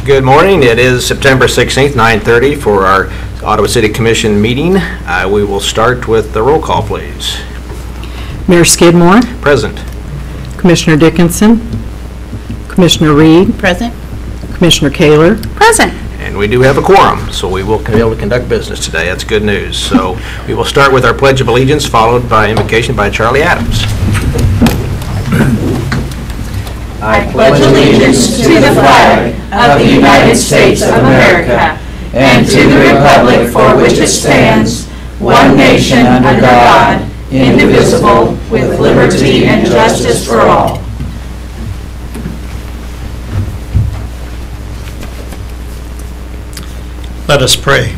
Good morning. It is September 16th, 9:30 for our Ottawa City Commission meeting. We will start with the roll call, please. Mayor Skidmore. Present. Commissioner Dickinson. Commissioner Reed. Present. Commissioner Kaler. Present. And we do have a quorum, so we will be able to conduct business today. That's good news. So we will start with our Pledge of Allegiance, followed by invocation by Charlie Adams. I pledge allegiance to the flag of the United States of America and to the republic for which it stands, one nation under God, indivisible, with liberty and justice for all. Let us pray.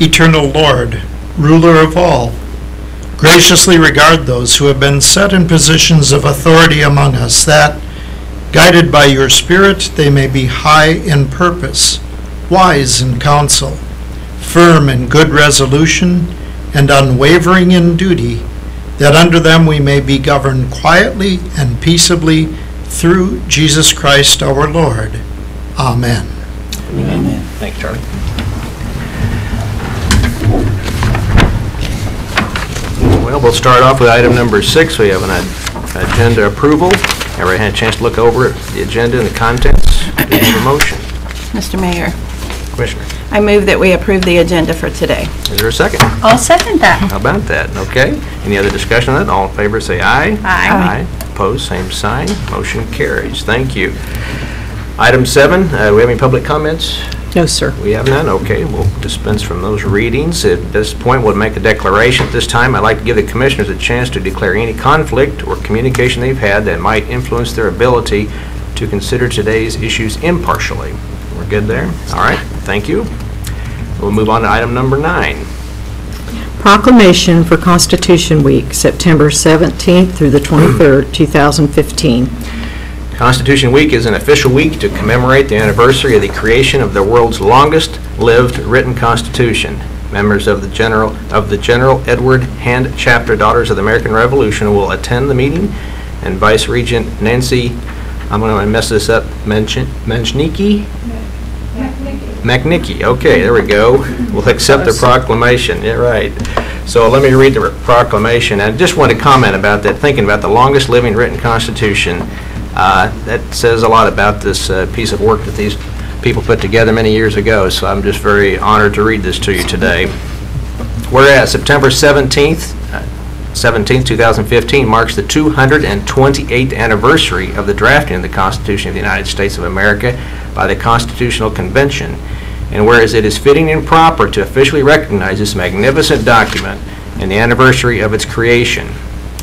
Eternal Lord, ruler of all, graciously regard those who have been set in positions of authority among us, that, guided by your Spirit, they may be high in purpose, wise in counsel, firm in good resolution, and unwavering in duty, that under them we may be governed quietly and peaceably through Jesus Christ our Lord. Amen. Amen. Thanks, Charlie. Well, we'll start off with item number 6. We have an agenda approval. Everybody had a chance to look over the agenda and the contents. Do you have a motion? Mr. Mayor, Commissioner, I move that we approve the agenda for today. is there a second? I'll second that. How about that? Okay. Any other discussion on that? All in favor say aye. Aye. Opposed, same sign. Motion carries. Thank you. Item 7, do we have any public comments? No, sir. We have none? Okay, we'll dispense from those readings. At this point, we'll make a declaration. At this time, I'd like to give the commissioners a chance to declare any conflict or communication they've had that might influence their ability to consider today's issues impartially. We're good there? All right, thank you. We'll move on to item number 9. Proclamation for Constitution Week, September 17th through the 23rd, 2015. Constitution Week is an official week to commemorate the anniversary of the creation of the world's longest-lived written constitution. Members of the General Edward Hand Chapter Daughters of the American Revolution will attend the meeting, and Vice Regent Nancy, I'm going to mess this up, Mechnicki? McNicky. Okay, there we go. We'll accept the proclamation. Yeah, right. So let me read the proclamation. I just want to comment about that, thinking about the longest living written constitution. That says a lot about this piece of work that these people put together many years ago, so I'm just very honored to read this to you today. Whereas September 17th, 2015 marks the 228th anniversary of the drafting of the Constitution of the United States of America by the Constitutional Convention, and whereas it is fitting and proper to officially recognize this magnificent document and the anniversary of its creation,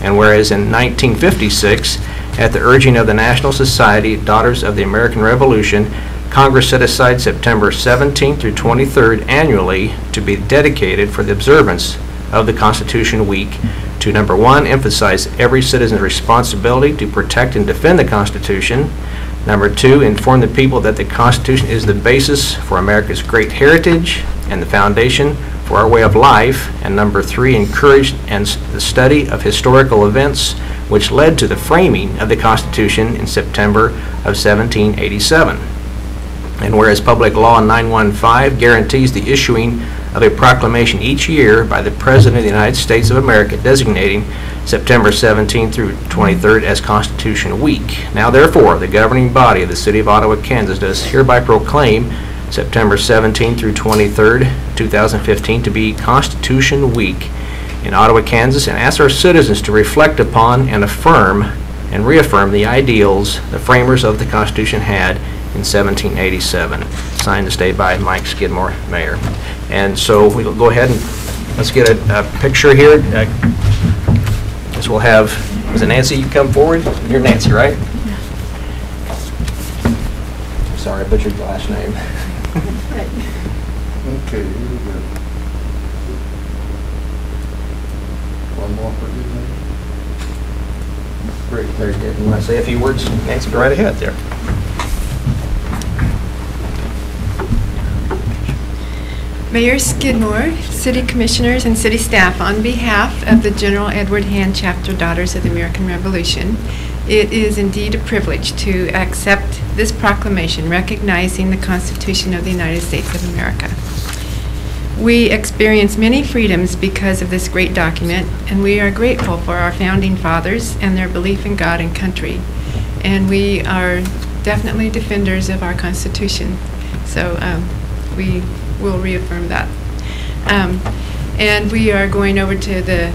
and whereas in 1956, at the urging of the National Society Daughters of the American Revolution, Congress set aside September 17th through 23rd annually to be dedicated for the observance of the Constitution Week to, number 1, emphasize every citizen's responsibility to protect and defend the Constitution, number 2, inform the people that the Constitution is the basis for America's great heritage and the foundation for our way of life, and number 3, encourage the study of historical events which led to the framing of the Constitution in September of 1787. And whereas Public Law 915 guarantees the issuing of a proclamation each year by the President of the United States of America designating September 17th through 23rd as Constitution Week. Now therefore, the governing body of the City of Ottawa, Kansas does hereby proclaim September 17th through 23rd, 2015 to be Constitution Week in Ottawa, Kansas, and ask our citizens to reflect upon and affirm and reaffirm the ideals the framers of the Constitution had in 1787. Signed this day by Mike Skidmore, Mayor. And so we'll go ahead and let's get a picture here. This will have, is it Nancy, you come forward? You're Nancy, right? Sorry, I butchered your last name. Okay, here we go. One more for you, man. Great, very good. You want to say a few words, Nancy? Go right ahead there. Mayor Skidmore, City Commissioners, and City staff, on behalf of the General Edward Hand Chapter Daughters of the American Revolution, It is indeed a privilege to accept this proclamation recognizing the Constitution of the United States of America. We experience many freedoms because of this great document, and we are grateful for our founding fathers and their belief in God and country. And we are definitely defenders of our Constitution, so we will reaffirm that. And we are going over to the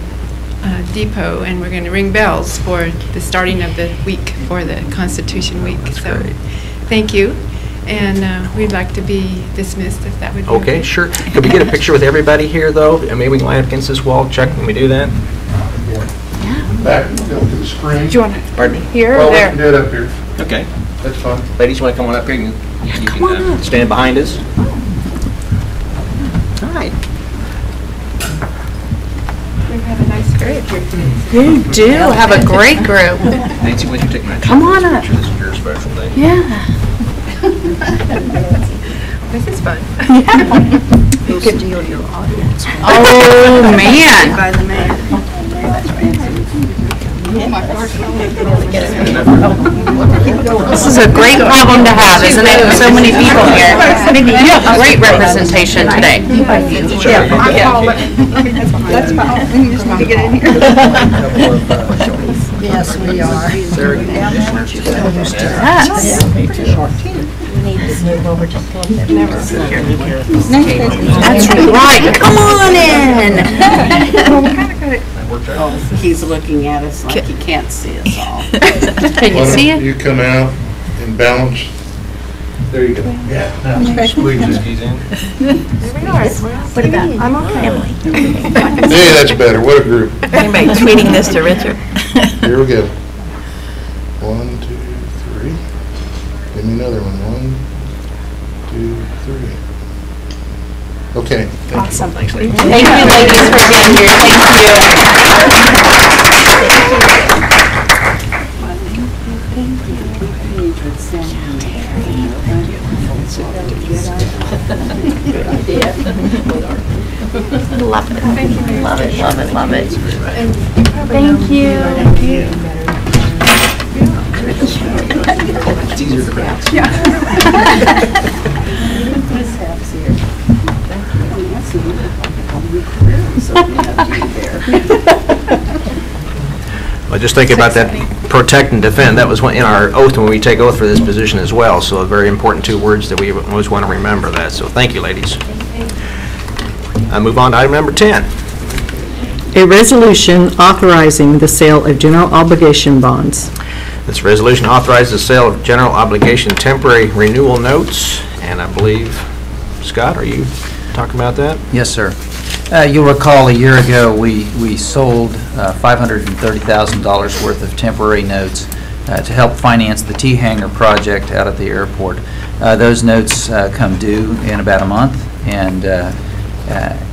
depot, and we're going to ring bells for the starting of the week, for the Constitution Week. So, great. thank you. And we'd like to be dismissed if that would be Okay, sure. Could we get a picture with everybody here, though? And maybe we can line up against this wall, Chuck, when we do that? Back, go to the screen. Do you want to, Pardon me? here Well, or we there? can do it up here. Okay. That's fine. Ladies, you want to come on up here? You can stand behind us. Hi. We've had a nice group here today. You do have a great group. Nancy, why don't you take my Come on up. picture? This is your special day. Yeah. This is fun. Oh, man. By the mayor. This is a great problem to have, isn't it? With so many people here. You have great representation today. Yes, we are. That's right. Come on in. He's looking at us like he can't see us all. Can you see it? You come out and balance. There you go. Yeah. Now squeeze it. What about? I'm okay. Hey, that's better. What a group. Anybody tweeting this to Richard? Here we go. 1, 2, 3. Give me another one. 1, 2, 3. Okay. Thank you. Awesome. Thank you, ladies, for being here. Love it. Thank you. Love it, love it, love it. Thank you. It's easier to pronounce. Well, just think about that, protect and defend. That was in our oath when we take oath for this position as well, so very important 2 words that we always want to remember that. So thank you, ladies. I move on to item number 10. A resolution authorizing the sale of general obligation bonds. This resolution authorizes the sale of general obligation temporary renewal notes, and I believe, Scott, are you talking about that? Yes, sir. You'll recall a year ago we sold $530,000 worth of temporary notes to help finance the T-Hangar project out at the airport. Those notes come due in about a month, and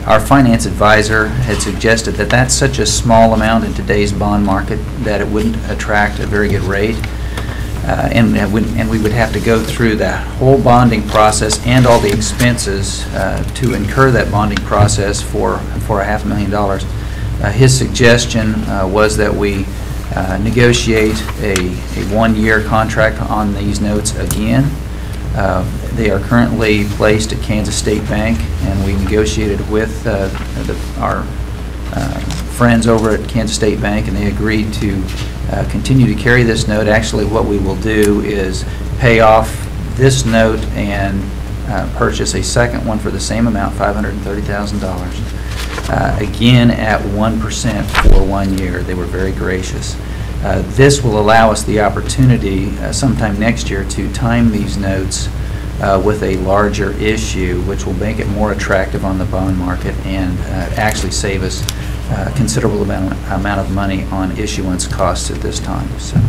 our finance advisor had suggested that that's such a small amount in today's bond market that it wouldn't attract a very good rate. And we would have to go through that whole bonding process and all the expenses to incur that bonding process for $500,000. His suggestion was that we negotiate a 1-year contract on these notes again. They are currently placed at Kansas State Bank, and we negotiated with our friends over at Kansas State Bank, and they agreed to continue to carry this note. Actually, what we will do is pay off this note and purchase a second one for the same amount, $530,000, again at 1% for 1 year. They were very gracious. This will allow us the opportunity sometime next year to time these notes with a larger issue, which will make it more attractive on the bond market and actually save us a considerable amount of money on issuance costs at this time. So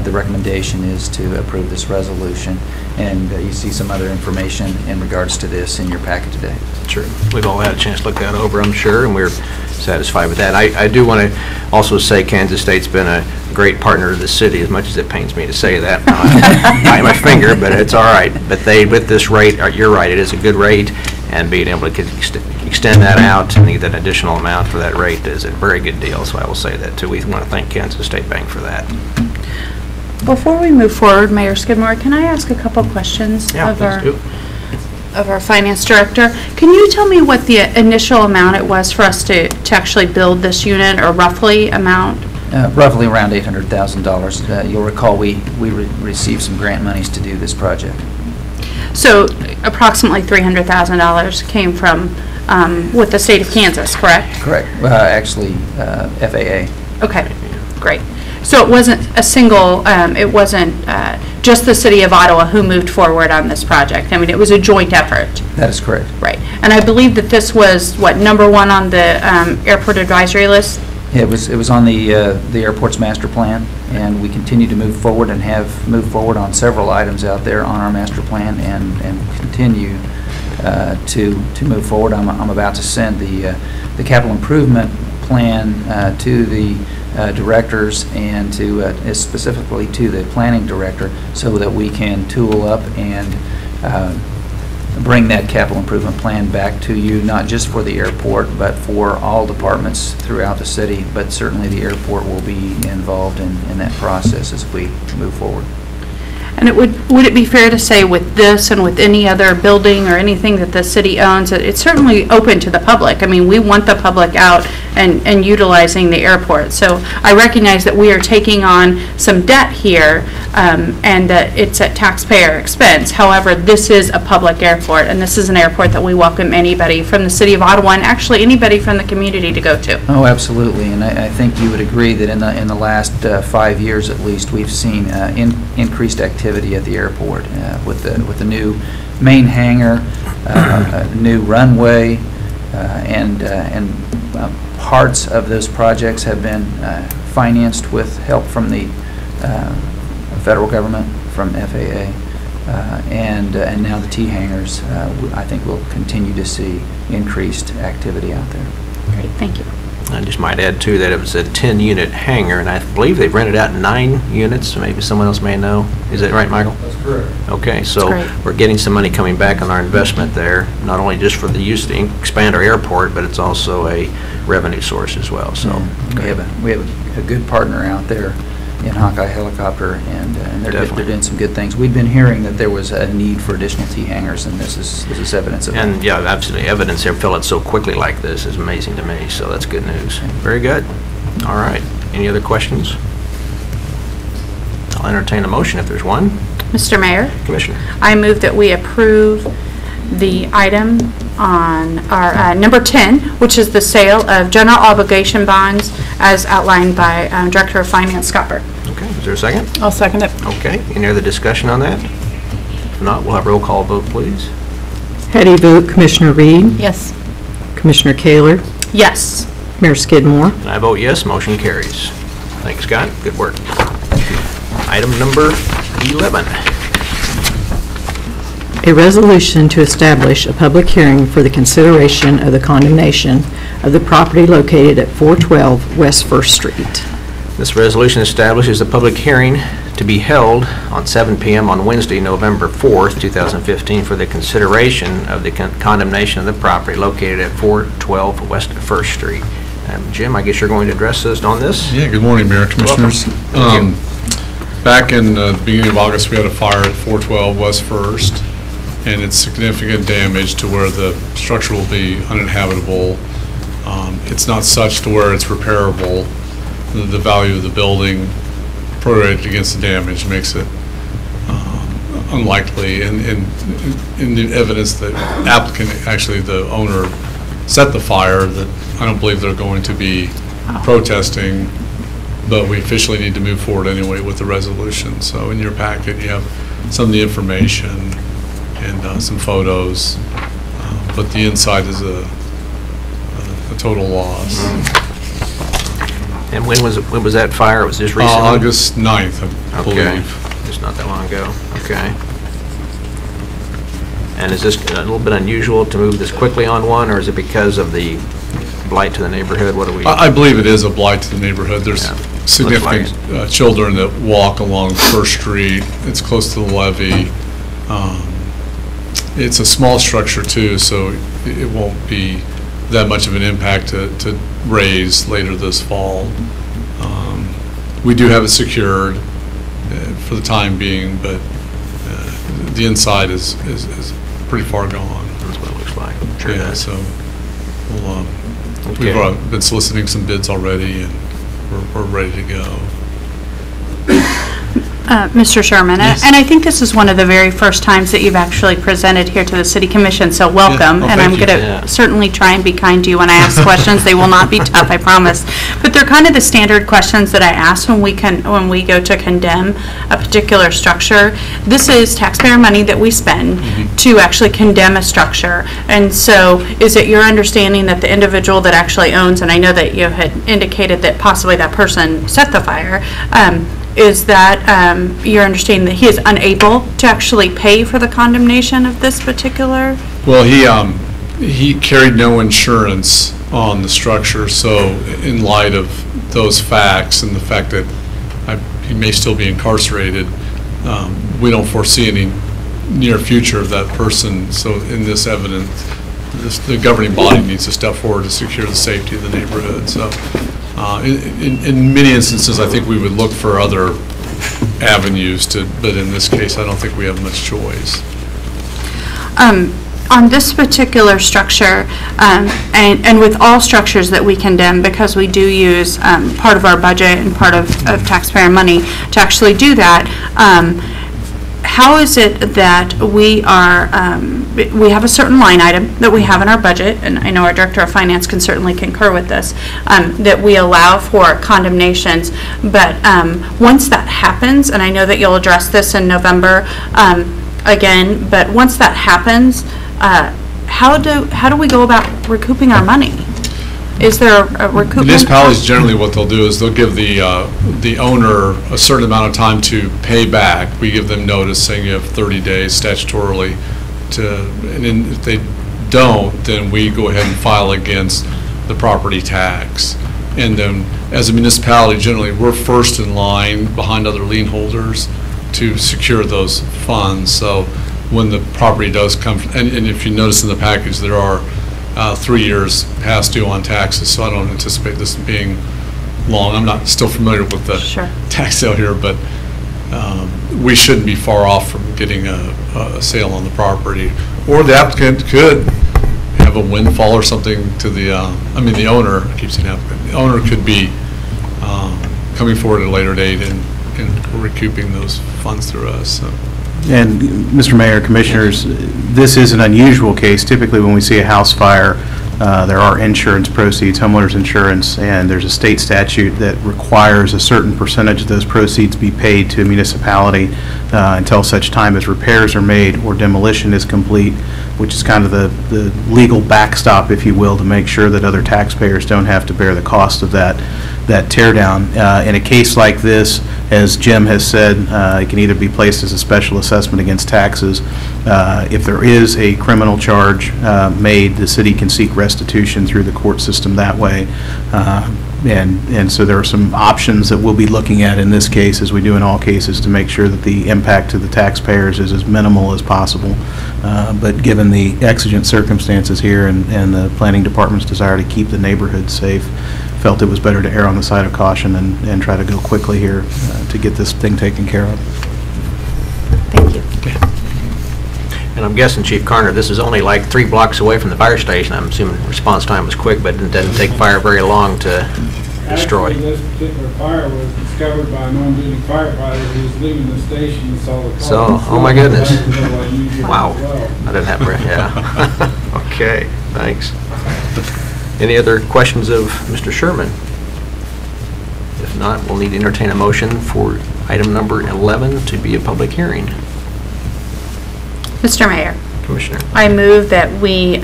the recommendation is to approve this resolution, and you see some other information in regards to this in your packet today. Sure. We've all had a chance to look that over, I'm sure, and we're satisfied with that. I do want to also say Kansas State's been a great partner to the city, as much as it pains me to say that. Bite my finger, but it's all right. But with this rate, you're right, it is a good rate, and being able to extend that out and get that additional amount for that rate is a very good deal, so I will say that too. We want to thank Kansas State Bank for that. Before we move forward, Mayor Skidmore, can I ask a couple questions Yeah, please do. of our finance director? Can you tell me what the initial amount it was for us to actually build this unit, or roughly amount? Roughly around $800,000. You'll recall we received some grant monies to do this project. So approximately $300,000 came from, with the state of Kansas, correct? Correct. Actually, FAA. Okay, great. So it wasn't a single, it wasn't just the city of Ottawa who moved forward on this project. I mean, it was a joint effort. That is correct. Right. And I believe that this was, what, #1 on the airport advisory list? It was on the airport's master plan, and we continue to move forward and have moved forward on several items out there on our master plan, and continue to move forward. I'm about to send the capital improvement plan to the directors and to specifically to the planning director, so that we can tool up and bring that capital improvement plan back to you, not just for the airport, but for all departments throughout the city. But certainly the airport will be involved in that process as we move forward. And would it be fair to say with this and with any other building or anything that the city owns, that it's certainly open to the public? I mean, we want the public out and utilizing the airport. So I recognize that we are taking on some debt here, and that it's at taxpayer expense. However, this is a public airport, and this is an airport that we welcome anybody from the city of Ottawa, and actually anybody from the community to go to. Oh, absolutely. And I think you would agree that in the last 5 years at least, we've seen increased activity at the airport with the new main hangar, new runway, and parts of those projects have been financed with help from the federal government, from FAA, and now the T hangars. I think we'll continue to see increased activity out there. Great, thank you. I just might add, too, that it was a 10-unit hangar, and I believe they've rented out 9 units. Maybe someone else may know. Is that right, Michael? That's correct. Okay, so Great. we're getting some money coming back on our investment there, not only just for the use to expand our airport, but it's also a revenue source as well. So we have a good partner out there in Hawkeye Helicopter, and they're doing some good things. We've been hearing that there was a need for additional T hangars, and this is evidence of that. And yeah, absolutely, evidence they fill it so quickly like this is amazing to me, so that's good news. Very good. All right, any other questions? I'll entertain a motion if there's one. Mr. Mayor, Commissioner. I move that we approve the item on our number 10, which is the sale of general obligation bonds as outlined by Director of Finance Scott Burke. Okay, is there a second? I'll second it. Okay, any other discussion on that? If not, we'll have roll call vote, please. How do you vote, Commissioner Reed? Yes. Commissioner Kaler? Yes. Mayor Skidmore? And I vote yes, motion carries. Thanks, Scott, good work. Item number 11. A resolution to establish a public hearing for the consideration of the condemnation of the property located at 412 West First Street. This resolution establishes a public hearing to be held on 7 p.m. on Wednesday, November 4th, 2015, for the consideration of the condemnation of the property located at 412 West First Street. Jim, I guess you're going to address us on this? Yeah, good morning, Mayor, Commissioners. Back in the beginning of August, we had a fire at 412 West First, and it's significant damage to where the structure will be uninhabitable. It's not such to where it's repairable. The value of the building prorated against the damage makes it unlikely. And in the evidence that applicant, actually the owner, set the fire, that I don't believe they're going to be protesting, but we officially need to move forward anyway with the resolution. So in your packet, you have some of the information and some photos, but the inside is a total loss. And when was that fire? It was just recently? August 9th, I believe. Just not that long ago. Okay. And is this a little bit unusual to move this quickly on one, or is it because of the blight to the neighborhood? What do we? I believe it is a blight to the neighborhood. There's significant children that walk along First Street. It's close to the levee. It's a small structure too, so it won't be that much of an impact to raise later this fall. We do have it secured for the time being, but the inside is pretty far gone. That's what it looks like. Sure Yeah, does. so we'll, Okay. we've been soliciting some bids already, and we're ready to go. Mr. Sherman, Yes. and I think this is one of the very first times that you've actually presented here to the City Commission, so welcome. Oh, And thank I'm you. going Yeah. to certainly try and be kind to you when I ask questions. They will not be tough, I promise. But they're kind of the standard questions that I ask when we go to condemn a particular structure. This is taxpayer money that we spend to actually condemn a structure. And so is it your understanding that the individual that actually owns, and I know that you had indicated that possibly that person set the fire, is that your understanding that he is unable to actually pay for the condemnation of this particular? Well, he carried no insurance on the structure, so in light of those facts and the fact that he may still be incarcerated, we don't foresee any near future of that person. So in this evidence, the governing body needs to step forward to secure the safety of the neighborhood. So in many instances, I think we would look for other avenues but in this case, I don't think we have much choice. On this particular structure, and with all structures that we condemn, because we do use part of our budget and part of taxpayer money to actually do that, how is it that we have a certain line item that we have in our budget, and I know our Director of Finance can certainly concur with this, that we allow for condemnations, but once that happens, and I know that you'll address this in November again, but once that happens, how do we go about recouping our money? Is there a recoupment? Municipalities, generally what they'll do is they'll give the owner a certain amount of time to pay back. We give them notice saying you have 30 days statutorily and then if they don't, then we go ahead and file against the property tax. And then as a municipality, generally, we're first in line behind other lien holders to secure those funds. So when the property does come, and if you notice in the package, there are 3 years past due on taxes, so I don't anticipate this being long. I'm not still familiar with the tax sale here, but we shouldn't be far off from getting a sale on the property. Or the applicant could have a windfall or something to the owner, I keep saying applicant, the owner could be coming forward at a later date and recouping those funds through us. So. And Mr. Mayor, Commissioners, this is an unusual case. Typically when we see a house fire, there are insurance proceeds, homeowners insurance, and there's a state statute that requires a certain percentage of those proceeds be paid to a municipality until such time as repairs are made or demolition is complete, which is kind of the legal backstop, if you will, to make sure that other taxpayers don't have to bear the cost of that tear down. In a case like this, as Jim has said, it can either be placed as a special assessment against taxes. If there is a criminal charge made, the city can seek restitution through the court system that way. And so there are some options that we'll be looking at in this case, as we do in all cases, to make sure that the impact to the taxpayers is as minimal as possible. But given the exigent circumstances here and the planning department's desire to keep the neighborhood safe, felt it was better to err on the side of caution and try to go quickly here to get this thing taken care of. Thank you. Okay. And I'm guessing, Chief Carner, this is only like 3 blocks away from the fire station. I'm assuming response time was quick, but it doesn't take fire very long to destroy. Actually, this particular fire was discovered by an on-duty firefighter who was leaving the station and saw the car. So, oh my goodness. That was a little unusual Wow. as well. I didn't have, yeah. Okay, thanks. Any other questions of Mr. Sherman? If not, we'll need to entertain a motion for item number 11 to be a public hearing. Mr. Mayor, Commissioner. I move that we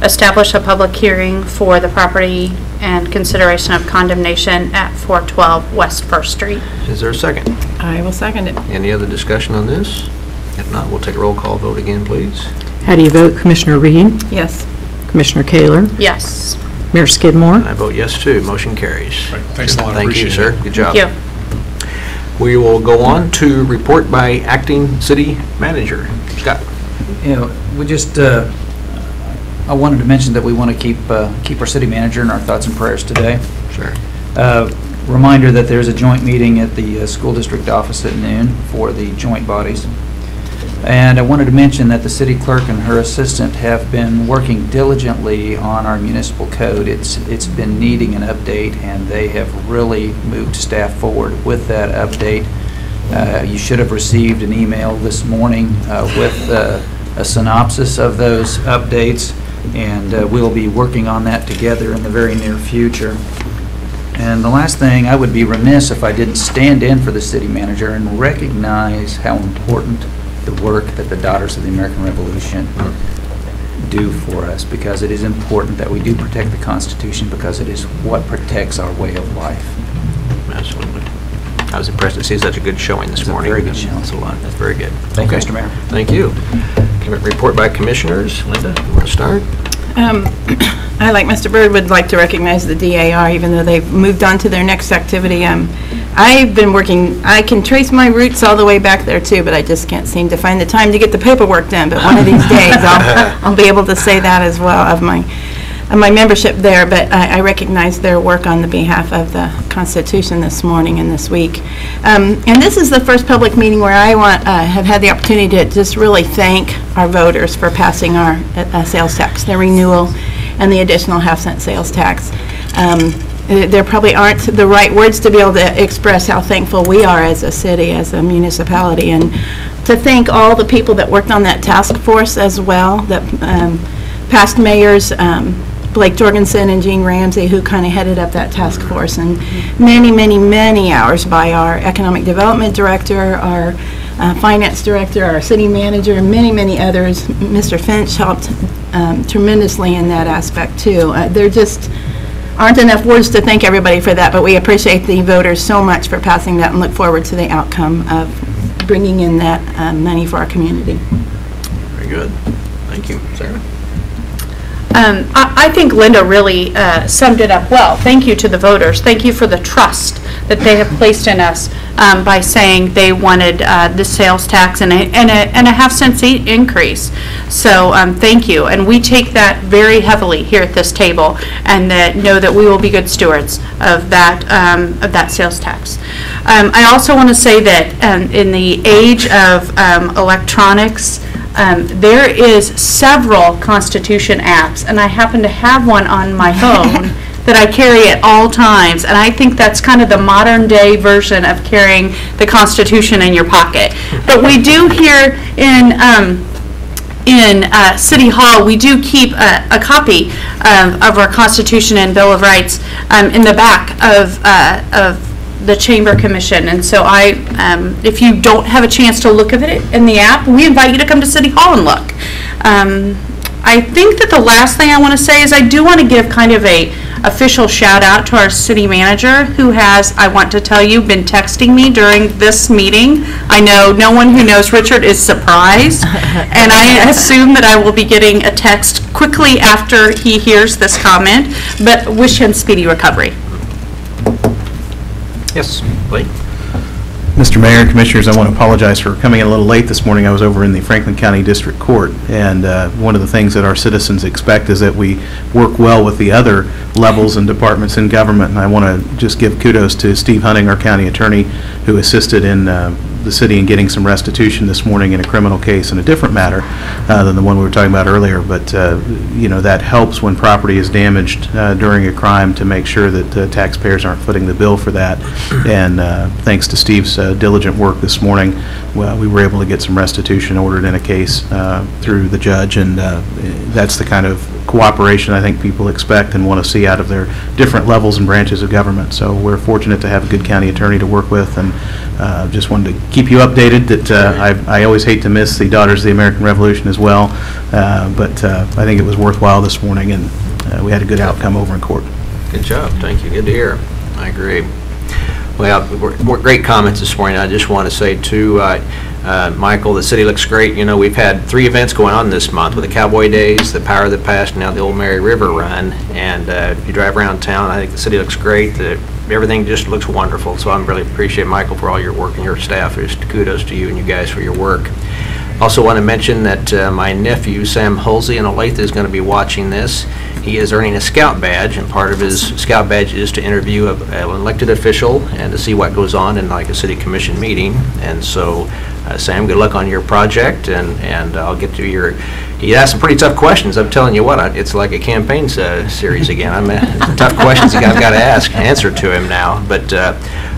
establish a public hearing for the property and consideration of condemnation at 412 West First Street. Is there a second? I will second it. Any other discussion on this? If not, we'll take a roll call vote again, please. How do you vote, Commissioner Reed? Yes. Commissioner Kaler? Yes. Mayor Skidmore? And I vote yes, too. Motion carries. Right, thanks a lot. Thank you, Appreciate sir. it. Good job. Thank you. We will go on to report by acting city manager. Scott. You know, we just I wanted to mention that we want to keep our city manager in our thoughts and prayers today. Sure. Reminder that there's a joint meeting at the school district office at noon for the joint bodies. And I wanted to mention that the city clerk and her assistant have been working diligently on our municipal code. It's been needing an update, and they have really moved staff forward with that update. You should have received an email this morning with a synopsis of those updates, and we'll be working on that together in the very near future. And the last thing, I would be remiss if I didn't stand in for the city manager and recognize how important the work that the Daughters of the American Revolution do for us, because it is important that we do protect the Constitution, because it is what protects our way of life. Absolutely. I was impressed to see such a good showing this morning. Very good showing. That's a lot. That's very good. Thank you, Mr. Mayor. Thank you. Report by commissioners. Linda, you want to start? I, like Mr. Byrd, would like to recognize the DAR, even though they've moved on to their next activity. I've been working, I can trace my roots all the way back there too, but I just can't seem to find the time to get the paperwork done. But one of these days, I'll be able to say that as well of my membership there. But I recognize their work on the behalf of the Constitution this morning and this week. And this is the first public meeting where I have had the opportunity to just really thank our voters for passing our sales tax, the renewal, and the additional half-cent sales tax. There probably aren't the right words to be able to express how thankful we are as a city, as a municipality, and to thank all the people that worked on that task force as well, that past mayors, Blake Jorgensen and Gene Ramsey, who kind of headed up that task force, and many, many, many hours by our economic development director, our finance director, our city manager, and many, many others. Mr. Finch helped tremendously in that aspect too. There just aren't enough words to thank everybody for that, but we appreciate the voters so much for passing that and look forward to the outcome of bringing in that money for our community. Very good. Thank you. Sarah? I think Linda really summed it up well. Thank you to the voters. Thank you for the trust that they have placed in us by saying they wanted the sales tax and a half-cent increase. So thank you. And we take that very heavily here at this table, and that know that we will be good stewards of that sales tax. I also want to say that in the age of electronics, there is several Constitution apps, and I happen to have one on my phone that I carry at all times, and I think that's kind of the modern day version of carrying the Constitution in your pocket. But we do here in City Hall, we do keep a copy of our Constitution and Bill of Rights in the back of the Chamber Commission. And so if you don't have a chance to look at it in the app, we invite you to come to City Hall and look. I think that the last thing I want to say is I do want to give kind of a official shout out to our city manager, who has, I want to tell you, been texting me during this meeting. I know no one who knows Richard is surprised, and I assume that I will be getting a text quickly after he hears this comment, but wish him speedy recovery. Yes, Blake. Mr. Mayor and Commissioners, I want to apologize for coming in a little late this morning. I was over in the Franklin County District Court, and one of the things that our citizens expect is that we work well with the other levels and departments in government, and I want to just give kudos to Steve Hunting, our county attorney, who assisted in the city in getting some restitution this morning in a criminal case in a different matter than the one we were talking about earlier. But you know, that helps when property is damaged during a crime to make sure that taxpayers aren't footing the bill for that. And thanks to Steve's diligent work this morning, we were able to get some restitution ordered in a case through the judge, and that's the kind of cooperation I think people expect and want to see out of their different levels and branches of government. So we're fortunate to have a good county attorney to work with, and just wanted to keep you updated that I always hate to miss the Daughters of the American Revolution as well, but I think it was worthwhile this morning, and we had a good outcome over in court. Good job. Thank you. Good to hear. I agree. Well, great comments this morning. I just want to say too, Michael, the city looks great. You know, we've had 3 events going on this month with the Cowboy Days, the Power of the Past, and now the Old Mary River Run. And if you drive around town, I think the city looks great. Everything just looks wonderful. So I really appreciate, Michael, for all your work and your staff. Just kudos to you and you guys for your work. Also want to mention that my nephew, Sam Hulsey in Olathe, is going to be watching this. He is earning a scout badge, and part of his scout badge is to interview an elected official and to see what goes on in like a city commission meeting. And so, Sam, good luck on your project, and I'll get to your. He asked some pretty tough questions. I'm telling you what, it's like a campaign series again. Tough questions I've got to answer to him now, but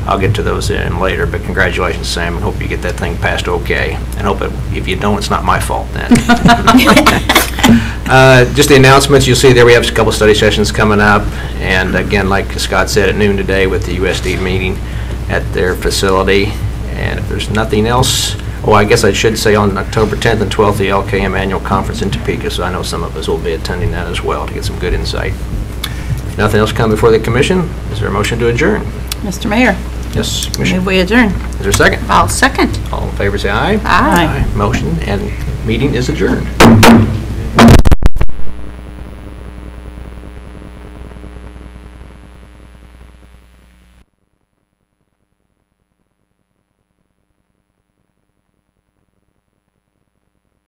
I'll get to those in later. But congratulations, Sam, and hope you get that thing passed okay. And hope if you don't, it's not my fault then. Just the announcements, you'll see there we have a couple study sessions coming up, and again, like Scott said, at noon today with the USD meeting at their facility. And if there's nothing else, I guess I should say on October 10th and 12th, the LKM Annual Conference in Topeka, so I know some of us will be attending that as well to get some good insight. If nothing else come before the commission, is there a motion to adjourn? Mr. Mayor, Yes, Commissioner. move we adjourn. Is there a second? I'll second. All in favor, say aye. Aye. Motion and meeting is adjourned.